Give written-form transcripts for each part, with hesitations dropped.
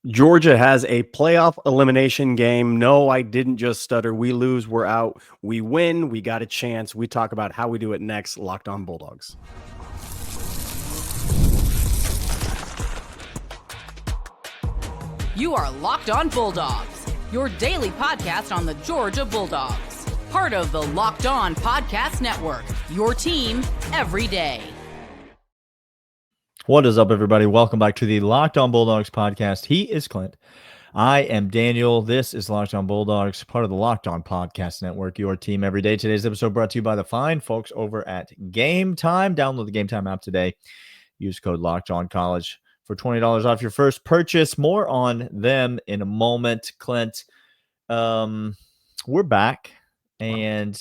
Georgia has a playoff elimination game. No, I didn't just stutter. We lose, we're out. We win, we got a chance. We talk about how we do it next. Locked On Bulldogs. You are Locked On Bulldogs, your daily podcast on the Georgia Bulldogs. Part of the Locked On Podcast Network, your team every day. What is up, everybody? Welcome back to the Locked On Bulldogs podcast. He is Clint. I am Daniel. This is Locked On Bulldogs, part of the Locked On Podcast Network, your team every day. Today's episode brought to you by the fine folks over at Game Time. Download the Game Time app today. Use code Locked On College for $20 off your first purchase. More on them in a moment. Clint, we're back, and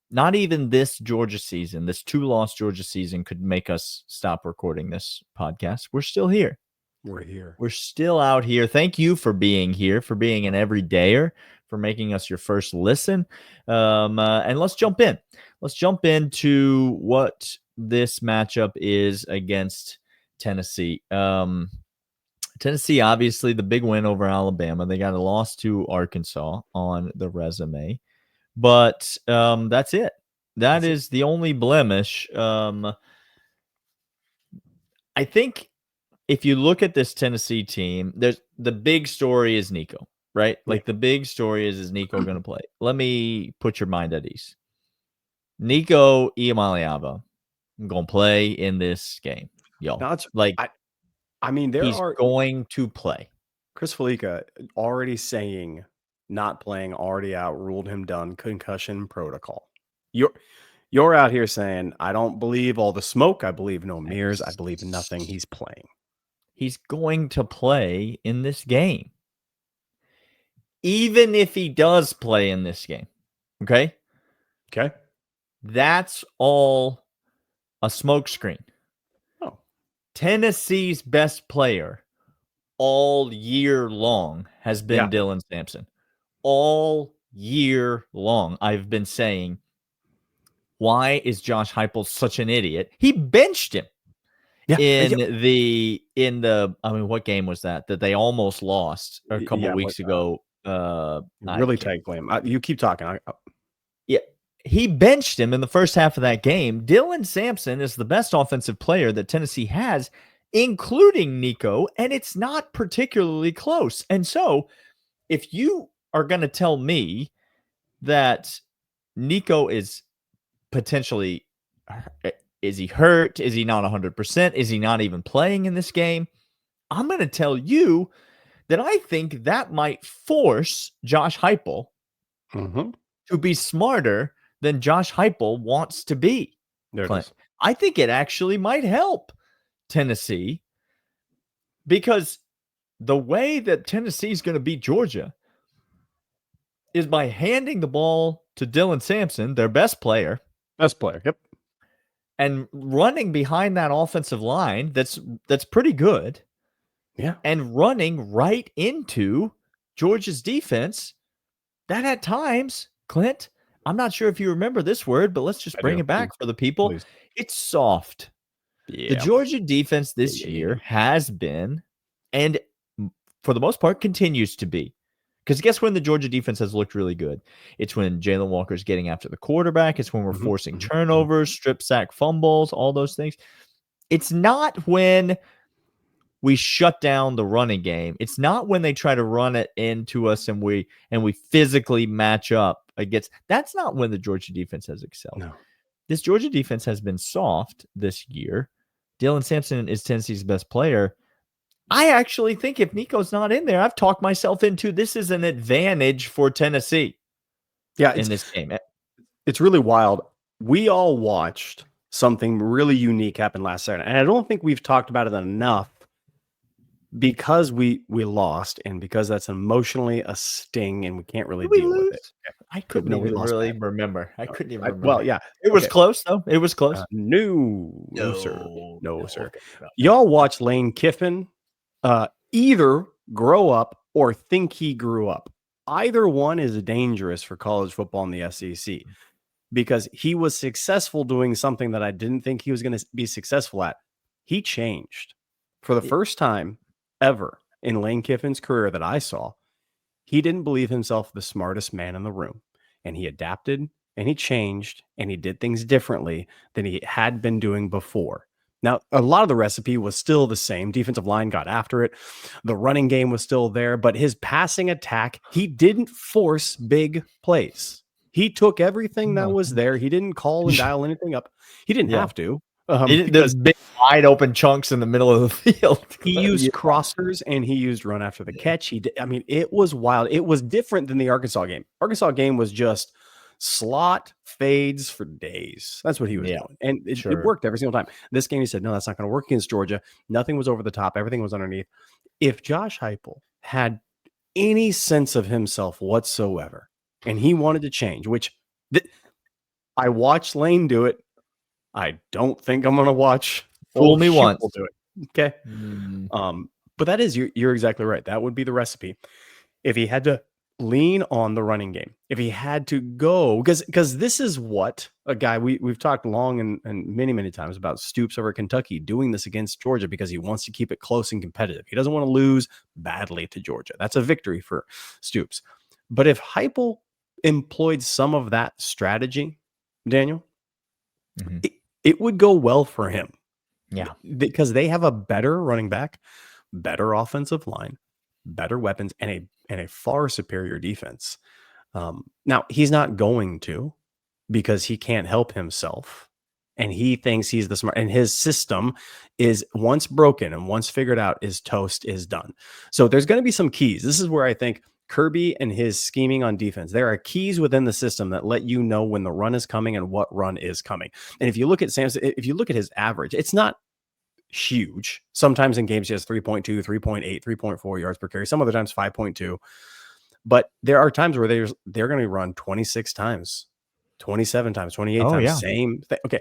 not even this Georgia season, this 2-loss Georgia season, could make us stop recording this podcast. We're still here. We're here. We're still out here. Thank you for being here, for being an everydayer, for making us your first listen. And let's jump in. Let's jump into what this matchup is against Tennessee. Tennessee, obviously, the big win over Alabama. They got a loss to Arkansas on the resume. But that's it. That is the only blemish. I think if you look at this Tennessee team, there's the big story is Nico, right? Like the big story is Nico going to play? Let me put your mind at ease. Nico Iamaleava going to play in this game, y'all. No, I mean, he's going to play. Chris Felica already saying not playing, already out, ruled him done, concussion protocol. You're out here saying, I don't believe all the smoke. I believe no mirrors. I believe nothing. He's playing. He's going to play in this game. Even if he does play in this game. Okay? Okay. That's all a smokescreen. Oh. Tennessee's best player all year long has been Dylan Sampson. All year long, I've been saying, why is Josh Heupel such an idiot? He benched him in the I mean, what game was that they almost lost a couple weeks ago? Really tight game. You keep talking. He benched him in the first half of that game. Dylan Sampson is the best offensive player that Tennessee has, including Nico, and it's not particularly close. And so, if you are going to tell me that Nico is potentially, is he hurt? Is he not 100%? Is he not even playing in this game? I'm going to tell you that I think that might force Josh Heupel to be smarter than Josh Heupel wants to be. I think it actually might help Tennessee, because the way that Tennessee is going to beat Georgia is by handing the ball to Dylan Sampson, their best player. Yep. And running behind that offensive line that's pretty good. Yeah. And running right into Georgia's defense that at times, Clint, I'm not sure if you remember this word, but let's just bring it back for the people. Please. It's soft. Yeah. The Georgia defense this year has been, and for the most part continues to be. Because guess when the Georgia defense has looked really good? It's when Jalen Walker's getting after the quarterback. It's when we're forcing turnovers, strip sack fumbles, all those things. It's not when we shut down the running game. It's not when they try to run it into us and we physically match up against. That's not when the Georgia defense has excelled. No. This Georgia defense has been soft this year. Dylan Sampson is Tennessee's best player. I actually think if Nico's not in there, I've talked myself into this is an advantage for Tennessee. In this game. It's really wild. We all watched something really unique happen last Saturday, and I don't think we've talked about it enough because we lost, and because that's emotionally a sting, and we can't really deal with it. I couldn't even really remember. I couldn't even remember. Well, yeah. It was close, though. It was close. No, sir. Y'all watch Lane Kiffin either grow up or think he grew up. Either one is dangerous for college football in the SEC, because he was successful doing something that I didn't think he was going to be successful at. He changed for the first time ever in Lane Kiffin's career that I saw, he didn't believe himself the smartest man in the room. And he adapted and he changed and he did things differently than he had been doing before. Now, a lot of the recipe was still the same. Defensive line got after it. The running game was still there, but his passing attack, he didn't force big plays. He took everything that was there. He didn't call and dial anything up. He didn't have to. There's big wide open chunks in the middle of the field. He used crossers and he used run after the catch. It was wild. It was different than the Arkansas game. Arkansas game was just slot fades for days. That's what he was doing. And it worked every single time. This game, he said, no, that's not going to work against Georgia. Nothing was over the top. Everything was underneath. If Josh Heupel had any sense of himself whatsoever, and he wanted to change, which I watched Lane do it. I don't think I'm going to watch Fool Me Once. Do it. Okay. But that is, you're exactly right. That would be the recipe. If he had to lean on the running game, if he had to go, because this is what a guy, we've talked long and many times about Stoops over Kentucky doing this against Georgia because he wants to keep it close and competitive. He doesn't want to lose badly to Georgia. That's a victory for Stoops. But if Heupel employed some of that strategy, Daniel, it would go well for him. Yeah. Because they have a better running back, better offensive line, better weapons, and a far superior defense. Now, he's not going to, because he can't help himself. And he thinks he's the smart, and his system is once broken and once figured out, is toast, is done. So there's going to be some keys. This is where I think Kirby and his scheming on defense, there are keys within the system that let you know when the run is coming and what run is coming. And if you look at Samson, if you look at his average, it's not huge. Sometimes in games he has 3.2, 3.8, 3.4 yards per carry. Some other times 5.2. But there are times where they're going to run 26 times, 27 times, 28 times. Yeah. Same thing. Okay.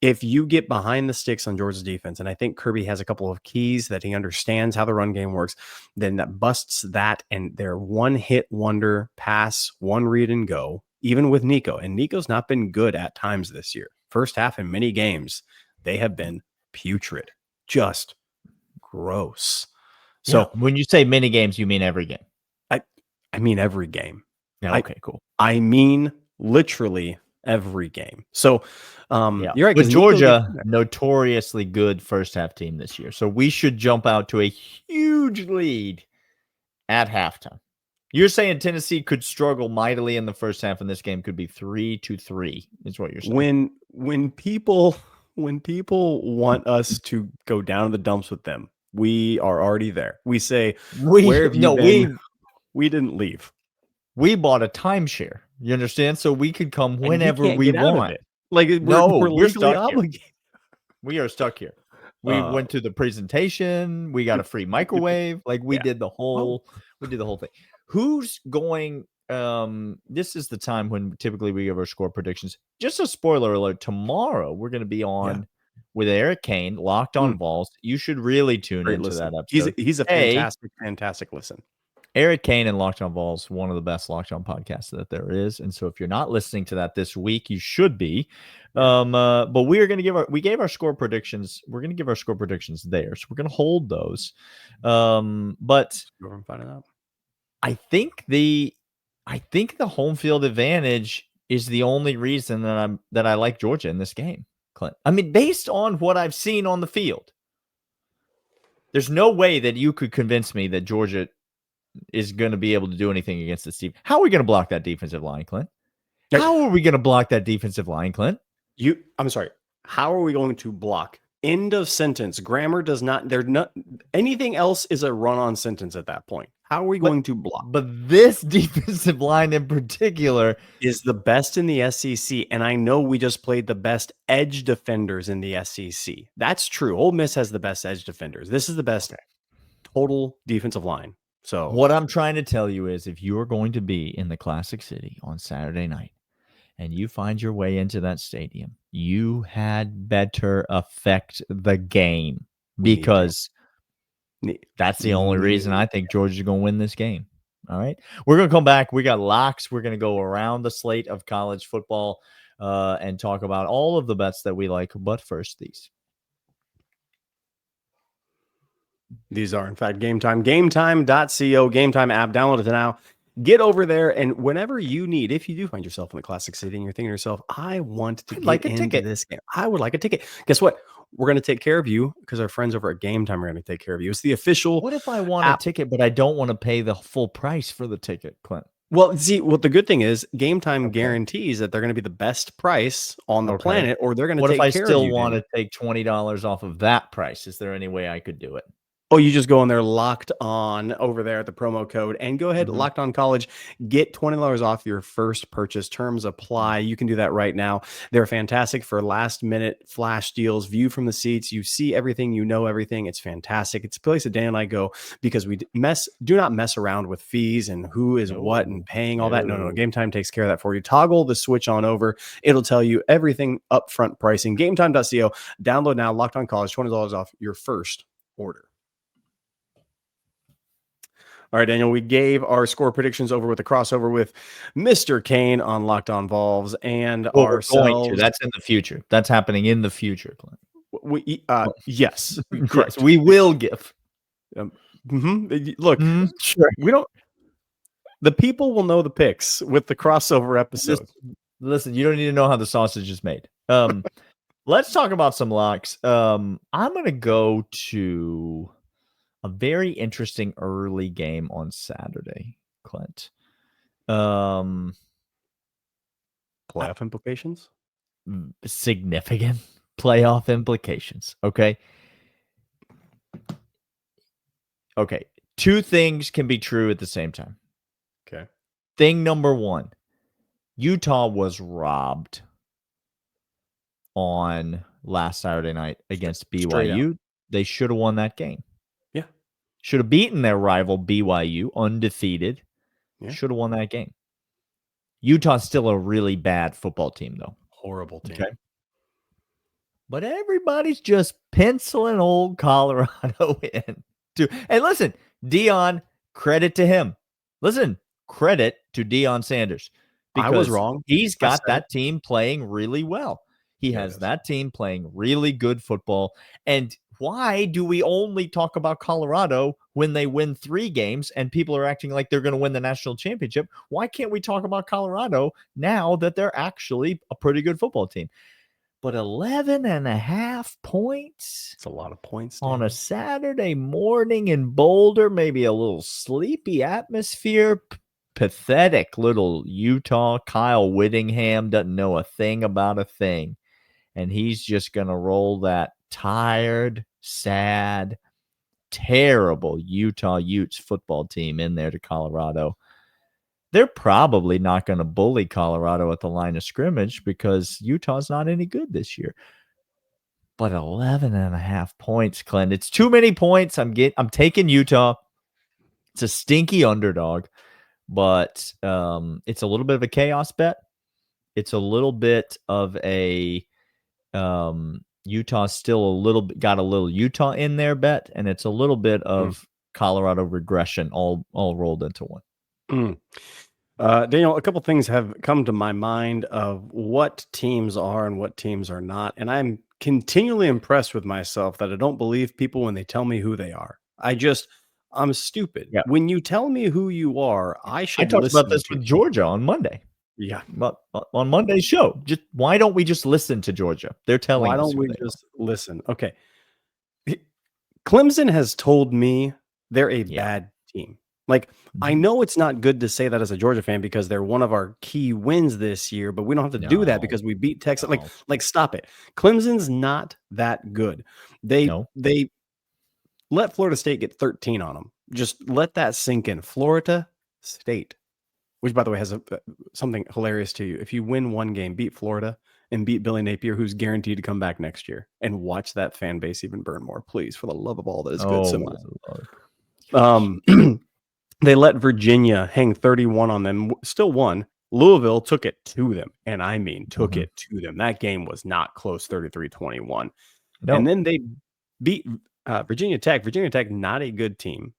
If you get behind the sticks on Georgia's defense, and I think Kirby has a couple of keys that he understands how the run game works, then that busts that, and their one hit wonder pass, one read and go, even with Nico. And Nico's not been good at times this year. First half in many games, they have been putrid, just gross. So when you say many games, you mean every game? I mean every game. Yeah, okay, cool. I mean literally every game. So you're right. But Georgia, notoriously good first half team this year. So we should jump out to a huge lead at halftime. You're saying Tennessee could struggle mightily in the first half, and this game could be 3-3, is what you're saying. When people want us to go down to the dumps with them, we are already there. We say, where have you been? We didn't leave. We bought a timeshare. You understand? So we could come whenever we want. Like, we're legally obligated. We are stuck here. We went to the presentation. We got a free microwave. Like, we did the whole thing. Who's going? This is the time when typically we give our score predictions. Just a spoiler alert: tomorrow we're going to be on with Eric Kane, Locked On Vols. You should really tune into that episode. He's a fantastic listen. Eric Kane and Locked On Vols, one of the best Locked On podcasts that there is. And so if you're not listening to that this week, you should be. But we gave our score predictions. We're going to give our score predictions there. So we're going to hold those. But I think the home field advantage is the only reason that I like Georgia in this game, Clint. I mean, based on what I've seen on the field, there's no way that you could convince me that Georgia is going to be able to do anything against this team. How are we going to block that defensive line, Clint? How are we going to block that defensive line, Clint? I'm sorry. How are we going to block? End of sentence. Grammar does not. Anything else is a run-on sentence at that point. How are we going to block? But this defensive line in particular is the best in the SEC, and I know we just played the best edge defenders in the SEC. That's true. Ole Miss has the best edge defenders. This is the best total defensive line. So what I'm trying to tell you is, if you're going to be in the Classic City on Saturday night and you find your way into that stadium, you had better affect the game, because that's the only reason I think Georgia's going to win this game. All right. We're going to come back. We got locks. We're going to go around the slate of college football and talk about all of the bets that we like. But first, these. These are, in fact, Game Time. GameTime.co, Game Time app. Download it now. Get over there, and whenever you need, if you do find yourself in the Classic City and you're thinking to yourself, I want to get into this game. I would like a ticket. Guess what? We're going to take care of you because our friends over at Game Time are going to take care of you. It's the official. What if I want app. a ticket, but I don't want to pay the full price for the ticket, Clint? Well, see, the good thing is Game Time guarantees that they're going to be the best price on the planet, or they're going to take care of you. What if I still want to take $20 off of that price? Is there any way I could do it? Oh, you just go in there, Locked On over there at the promo code, and go ahead, Locked On College, get $20 off your first purchase. Terms apply. You can do that right now. They're fantastic for last minute flash deals. View from the seats. You see everything. You know everything. It's fantastic. It's a place that Dan and I go because we do not mess around with fees and who is what and paying all that. No. Game Time takes care of that for you. Toggle the switch on over. It'll tell you everything upfront pricing. GameTime.co. Download now. Locked On College, $20 off your first order. All right, Daniel, we gave our score predictions over with the crossover with Mr. Kane on Locked On Vols and ourselves. That's in the future. That's happening in the future, Clint. Yes, correct. We will give. Look, sure. We don't. The people will know the picks with the crossover episode. Listen, you don't need to know how the sausage is made. Let's talk about some locks. I'm going to go to a very interesting early game on Saturday, Clint. Playoff implications? Significant playoff implications. Okay. Two things can be true at the same time. Okay. Thing number one, Utah was robbed on last Saturday night against BYU. They should have won that game. Should have beaten their rival BYU, undefeated. Yeah. Should have won that game. Utah's still a really bad football team, though. Horrible team. Okay. But everybody's just penciling old Colorado in. And listen, Deion, credit to him. Listen, credit to Deion Sanders. I was wrong. He's got that team playing really well. He has that team playing really good football. And why do we only talk about Colorado when they win 3 games and people are acting like they're going to win the national championship? Why can't we talk about Colorado now that they're actually a pretty good football team? But 11.5 points. It's a lot of points. On a Saturday morning in Boulder, maybe a little sleepy atmosphere. Pathetic little Utah. Kyle Whittingham doesn't know a thing about a thing. And he's just going to roll that tired, sad, terrible Utah Utes football team in there to Colorado. They're probably not going to bully Colorado at the line of scrimmage because Utah's not any good this year. But 11.5 points, Clint. It's too many points. I'm taking Utah. It's a stinky underdog, but it's a little bit of a chaos bet. It's a little bit of a Utah's still got a little Utah in there bet, and it's a little bit of Colorado regression all rolled into one. Daniel, a couple things have come to my mind of what teams are and what teams are not, and I'm continually impressed with myself that I don't believe people when they tell me who they are. I'm stupid. Yeah. When you tell me who you are, I talked about this with Georgia on Monday. Yeah, but on Monday's show, why don't we just listen to Georgia? They're telling us. Why don't we just listen? Okay. Clemson has told me they're a bad team. Like, I know it's not good to say that as a Georgia fan because they're one of our key wins this year, but we don't have to do that because we beat Texas. Like, stop it. Clemson's not that good. They let Florida State get 13 on them. Just let that sink in. Florida State, which, by the way, has something hilarious to you. If you win one game, beat Florida and beat Billy Napier, who's guaranteed to come back next year, and watch that fan base even burn more, please, for the love of all that is good. They let Virginia hang 31 on them, still won. Louisville took it to them, and I mean took it to them. That game was not close, 33-21. No. And then they beat Virginia Tech. Virginia Tech, not a good team.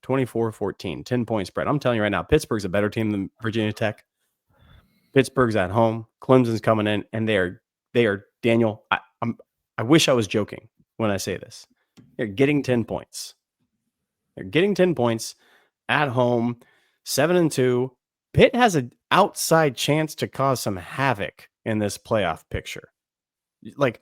24-14, 10-point spread. I'm telling you right now, Pittsburgh's a better team than Virginia Tech. Pittsburgh's at home. Clemson's coming in, and they are Daniel. I wish I was joking when I say this. They're getting 10 points. They're getting 10 points at home, 7-2. Pitt has an outside chance to cause some havoc in this playoff picture. Like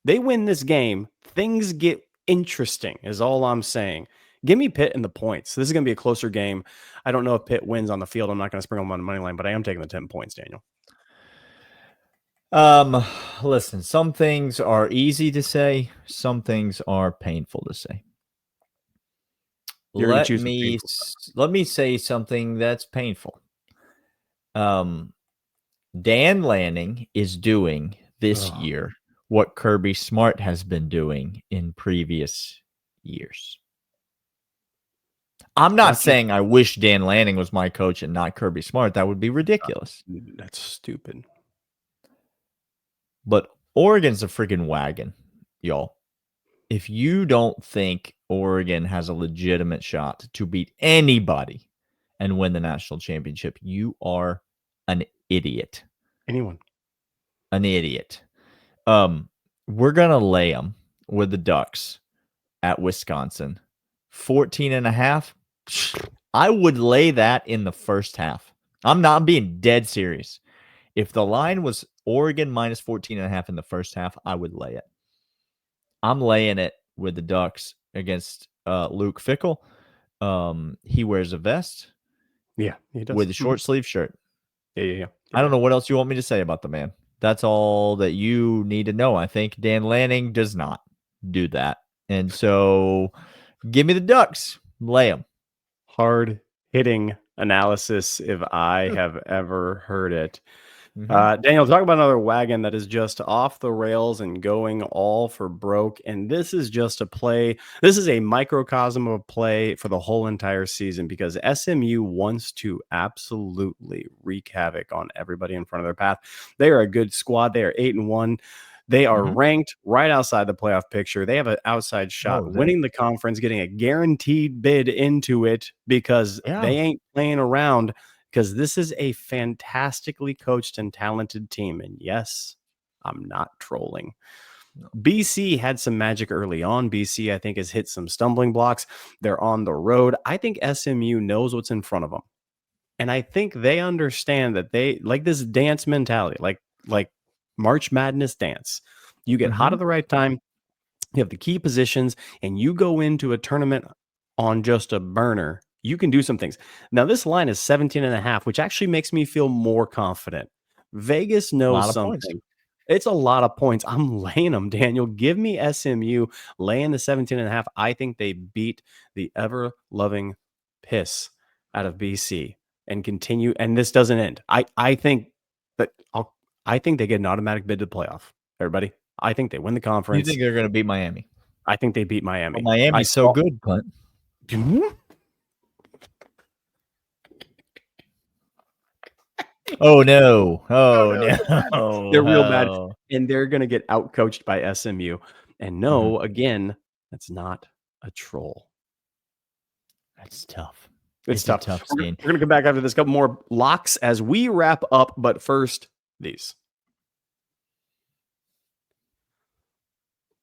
they win this game, things get interesting, is all I'm saying. Give me Pitt and the points. This is going to be a closer game. I don't know if Pitt wins on the field. I'm not going to spring them on the money line, but I am taking the 10 points, Daniel. Listen, some things are easy to say, some things are painful to say. Let me say something that's painful. Dan Lanning is doing this year what Kirby Smart has been doing in previous years. I'm not saying I wish Dan Lanning was my coach and not Kirby Smart. That would be ridiculous. That's stupid. But Oregon's a freaking wagon, y'all. If you don't think Oregon has a legitimate shot to beat anybody and win the national championship, you are an idiot. Anyone. An idiot. We're going to lay them with the Ducks at Wisconsin. 14.5. I would lay that in the first half. I'm being dead serious. If the line was Oregon minus 14.5 in the first half, I would lay it. I'm laying it with the Ducks against Luke Fickell. He wears a vest. Yeah, he does. With a short sleeve shirt. Yeah. I don't know what else you want me to say about the man. That's all that you need to know. I think Dan Lanning does not do that. And so give me the Ducks. Lay them. Hard hitting analysis if I have ever heard it. Daniel, talk about another wagon that is just off the rails and going all for broke. And this is just a play. This is a microcosm of a play for the whole entire season because SMU wants to absolutely wreak havoc on everybody in front of their path. They are a good squad. They are 8-1. They are ranked right outside the playoff picture. They have an outside shot winning the conference, getting a guaranteed bid into it because they ain't playing around. Because this is a fantastically coached and talented team. And yes, I'm not trolling. BC had some magic early on. BC, I think, has hit some stumbling blocks. They're on the road. I think SMU knows what's in front of them. And I think they understand that they like this dance mentality, like March Madness dance. You get hot at the right time. You have the key positions and you go into a tournament on just a burner. You can do some things. Now, this line is 17.5, which actually makes me feel more confident. Vegas knows something. It's a lot of points. I'm laying them, Daniel. Give me SMU laying the 17.5. I think they beat the ever-loving piss out of BC and continue. And this doesn't end. I think they get an automatic bid to the playoff. Everybody, I think they win the conference. You think they're going to beat Miami? I think they beat Miami. Well, Miami's so good, Clint. Oh no! They're real bad, and they're going to get outcoached by SMU. And no, again, that's not a troll. That's tough. It's tough. We're going to come back after this. Couple more locks as we wrap up, but first, these.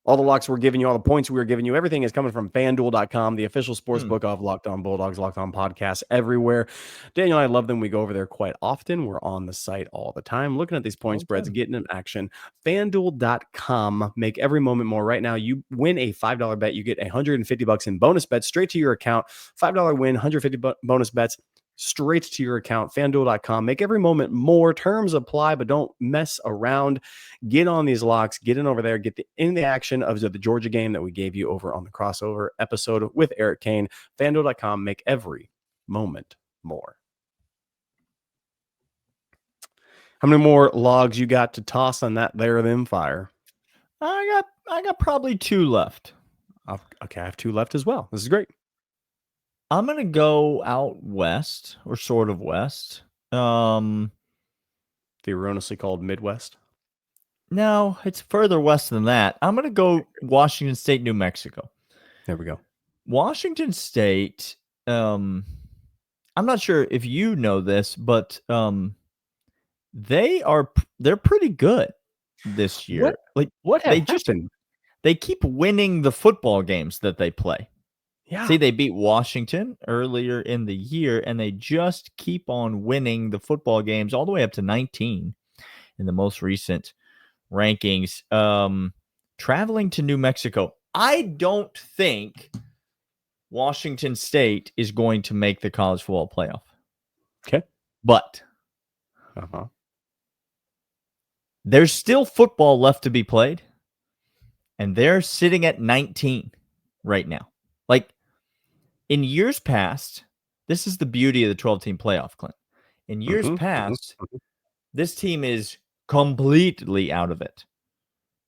All the locks we're giving you, all the points we're giving you, everything is coming from FanDuel.com, the official sports book of Locked On Bulldogs, Locked On Podcasts everywhere. Daniel and I love them. We go over there quite often. We're on the site all the time, looking at these point spreads, getting in action. FanDuel.com, make every moment more. Right now, you win a $5 bet, you get $150 in bonus bets straight to your account. $5 win, 150 bonus bets straight to your account. FanDuel.com, make every moment more. Terms apply, but don't mess around. Get on these locks, get in over there, get in the action of the Georgia game that we gave you over on the crossover episode with Eric Kane. FanDuel.com, make every moment more. How many more logs you got to toss on that there them fire? I got probably 2 left. Okay, I have 2 left as well. This is great. I'm going to go out west, or sort of west. The erroneously called Midwest? No, it's further west than that. I'm going to go Washington State, New Mexico. There we go. Washington State, I'm not sure if you know this, but they're pretty good this year. What happened? They keep winning the football games that they play. Yeah. See, they beat Washington earlier in the year, and they just keep on winning the football games all the way up to 19 in the most recent rankings. Traveling to New Mexico, I don't think Washington State is going to make the college football playoff. Okay. But there's still football left to be played, and they're sitting at 19 right now. Like, in years past, this is the beauty of the 12-team playoff, Clint. In years past, this team is completely out of it.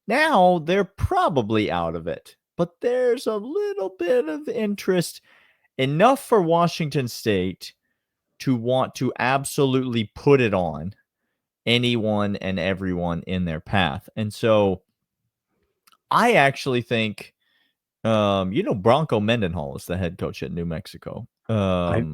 Now, they're probably out of it, but there's a little bit of interest, enough for Washington State to want to absolutely put it on anyone and everyone in their path. And so I actually think, Bronco Mendenhall is the head coach at New Mexico. I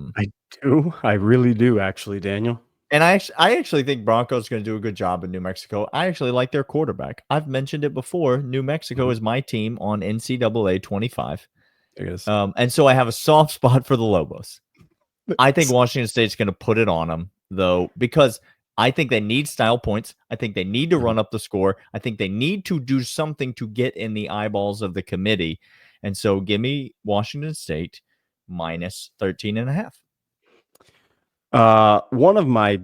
do. I really do, actually, Daniel. And I actually think Bronco's going to do a good job in New Mexico. I actually like their quarterback. I've mentioned it before. New Mexico is my team on NCAA 25. There it is. And so I have a soft spot for the Lobos. I think Washington State's going to put it on them, though, because I think they need style points. I think they need to run up the score. I think they need to do something to get in the eyeballs of the committee. And so give me Washington State minus 13.5. One of my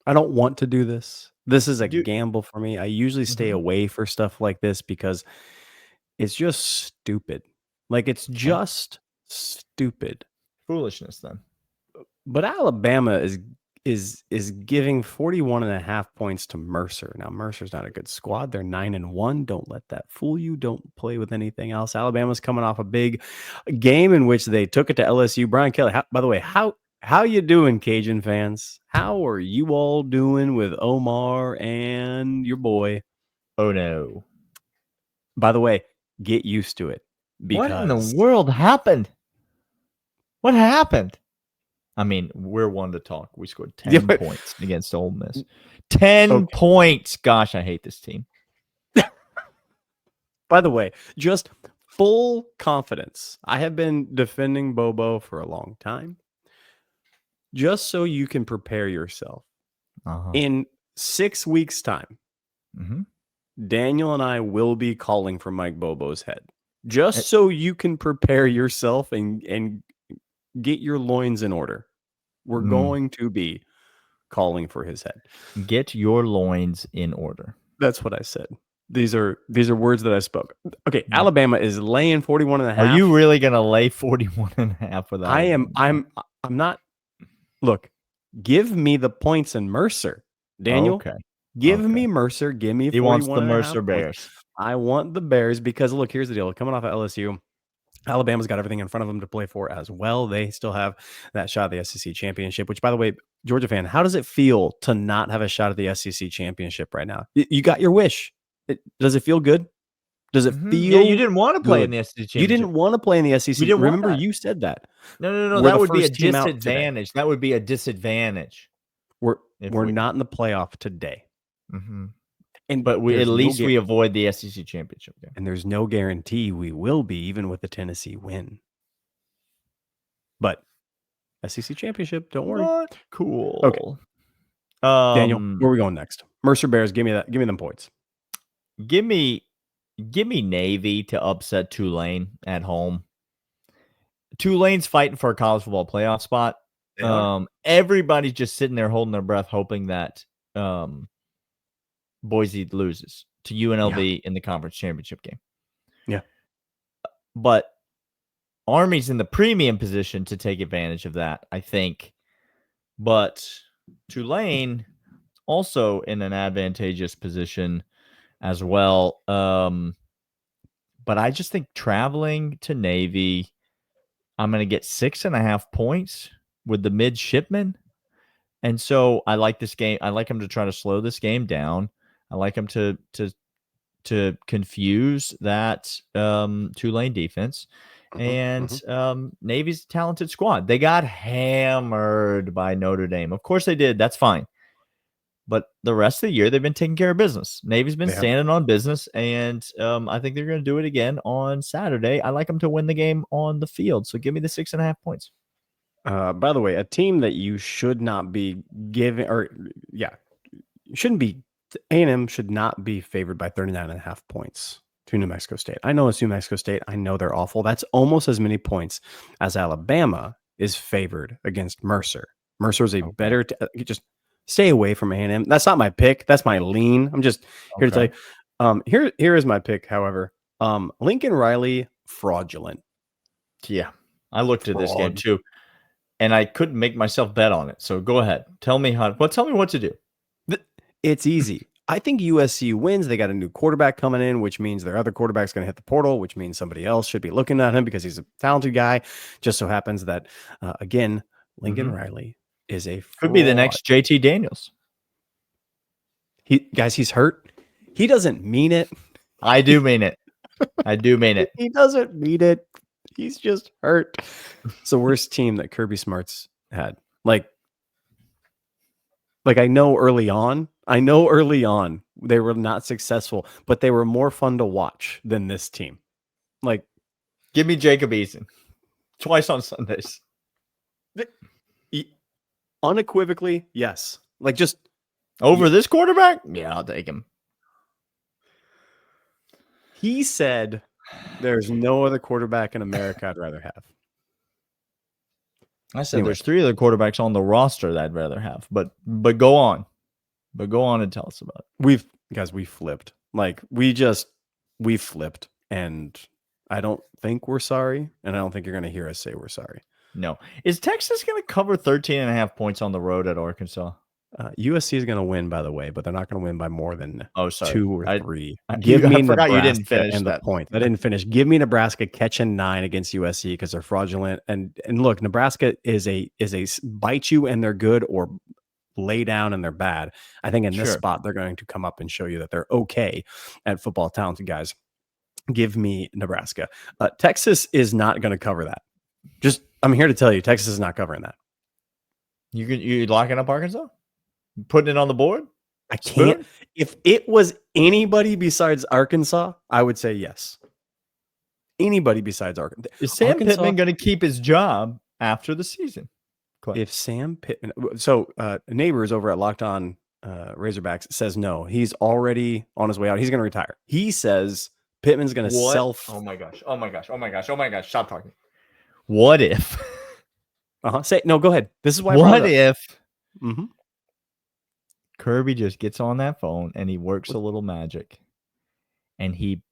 I don't want to do this. This is a gamble for me. I usually stay away for stuff like this because it's just stupid. Like, it's just stupid. Foolishness, then. But Alabama is giving 41.5 points to Mercer. Now, Mercer's not a good squad. They're 9-1. Don't let that fool you. Don't play with anything else. Alabama's coming off a big game in which they took it to LSU. Brian Kelly, by the way, how you doing, Cajun fans? How are you all doing with Omar and your boy? Oh, no. By the way, get used to it. What in the world happened? What happened? I mean, we're one to talk. We scored 10 points against Ole Miss. 10 points. Gosh, I hate this team. By the way, just full confidence. I have been defending Bobo for a long time. Just so you can prepare yourself. In 6 weeks' time, Daniel and I will be calling for Mike Bobo's head. Just so you can prepare yourself and get your loins in order. We're going to be calling for his head. Get your loins in order. That's what I said. These are words that I spoke. Okay, Alabama is laying 41.5. Are you really going to lay 41.5 with that? I am. I'm not. Look, give me the points in Mercer, Daniel. Okay. Give me Mercer. Give me. He wants the Mercer Bears. I want the Bears because look, here's the deal. Coming off of LSU, Alabama's got everything in front of them to play for as well. They still have that shot at the SEC championship, which, by the way, Georgia fan, how does it feel to not have a shot at the SEC championship right now? You got your wish. Does it feel good? Does it feel? Yeah, you didn't want to play in the SEC championship. You didn't want to play in the SEC. Remember, you said that. No. That would be a disadvantage. That would be a disadvantage. We're not in the playoff today. But we avoid the SEC championship game. And there's no guarantee we will be, even with the Tennessee win. But SEC championship, don't worry. What? Cool. Okay. Daniel, where are we going next? Mercer Bears, give me them points. Give me Navy to upset Tulane at home. Tulane's fighting for a college football playoff spot. Everybody's just sitting there holding their breath, hoping that Boise loses to UNLV in the conference championship game. Yeah. But Army's in the premium position to take advantage of that, I think. But Tulane also in an advantageous position as well. But I just think traveling to Navy, I'm going to get 6.5 points with the midshipmen. And so I like this game. I like them to try to slow this game down. I like them to confuse that Tulane defense. And Navy's a talented squad. They got hammered by Notre Dame. Of course they did. That's fine. But the rest of the year, they've been taking care of business. Navy's been They have. standing on business, and I think they're going to do it again on Saturday. I like them to win the game on the field, so give me the 6.5 points. By the way, a team that you should not be giving, shouldn't be, A&M should not be favored by 39.5 points to New Mexico State. I know it's New Mexico State. I know they're awful. That's almost as many points as Alabama is favored against Mercer. Mercer is a better, just stay away from A&M. That's not my pick. That's my lean. I'm just here to tell you. Here is my pick, however. Lincoln Riley, fraudulent. Yeah, I looked at this game too, and I couldn't make myself bet on it. So go ahead. Tell me what to do. It's easy. I think USC wins. They got a new quarterback coming in, which means their other quarterback's going to hit the portal, which means somebody else should be looking at him because he's a talented guy. Just so happens that, again, Lincoln Riley is a fraud. Could be the next JT Daniels. He's hurt. He doesn't mean it. I do mean it. I do mean it. He doesn't mean it. He's just hurt. It's the worst team that Kirby Smart's had. Like I know early on they were not successful, but they were more fun to watch than this team. Like, give me Jacob Eason twice on Sundays. Unequivocally, yes. Like, just over this quarterback? Yeah, I'll take him. He said there's no other quarterback in America I'd rather have. I said there's 3 other quarterbacks on the roster that I'd rather have. But go on. But go on and tell us about it. We flipped. Like, we flipped. And I don't think we're sorry. And I don't think you're going to hear us say we're sorry. No. Is Texas going to cover 13.5 points on the road at Arkansas? USC is going to win, by the way, but they're not going to win by more than 2 or 3. I forgot you didn't finish that point. I didn't finish. Give me Nebraska catching 9 against USC because they're fraudulent. And look, Nebraska is a bite you and they're good, or lay down and they're bad. I think in this spot they're going to come up and show you that they're okay at football, talented guys. Give me Nebraska. Texas is not going to cover that. I'm here to tell you, Texas is not covering that. You locking up Arkansas? Putting it on the board? I can't. If it was anybody besides Arkansas, I would say yes. Anybody besides Arkansas. Is Sam Pittman going to keep his job after the season? If Sam Pittman, Neighbors over at Locked On Razorbacks says no. He's already on his way out. He's going to retire. He says Pittman's going to Oh my gosh. Stop talking. What if? Say no. Go ahead. This is why. What if? Kirby just gets on that phone and he works a little magic, and he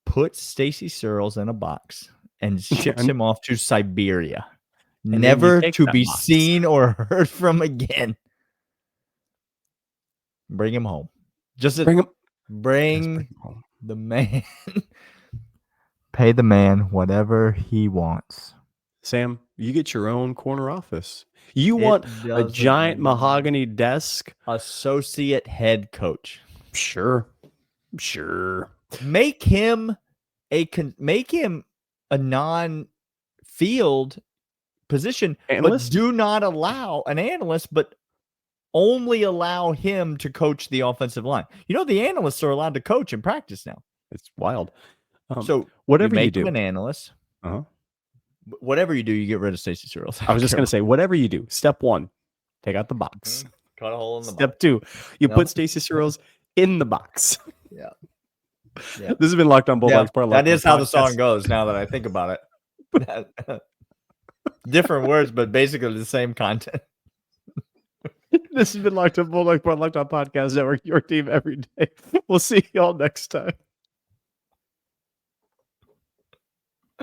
puts Stacy Searles in a box and ships him off to Siberia, never to be seen or heard from again. Bring him home. Bring home. The man. Pay the man whatever he wants. Sam, you get your own corner office. You want a giant mahogany desk? Associate head coach. Sure. Make him a non-field position, analyst? But do not allow an analyst, but only allow him to coach the offensive line. You know, the analysts are allowed to coach in practice now. It's wild. So whatever you do, him an analyst. Whatever you do, you get rid of Stacy Searles. I was just going to say, whatever you do, step 1, take out the box. Cut a hole in the step box. 2, you put Stacy Searles in the box. Yeah. This has been Locked On Bulldogs. That is how the song goes. Now that I think about it, different words, but basically the same content. This has been Locked On Bulldogs, Locked On Podcast Network. Your team every day. We'll see y'all next time.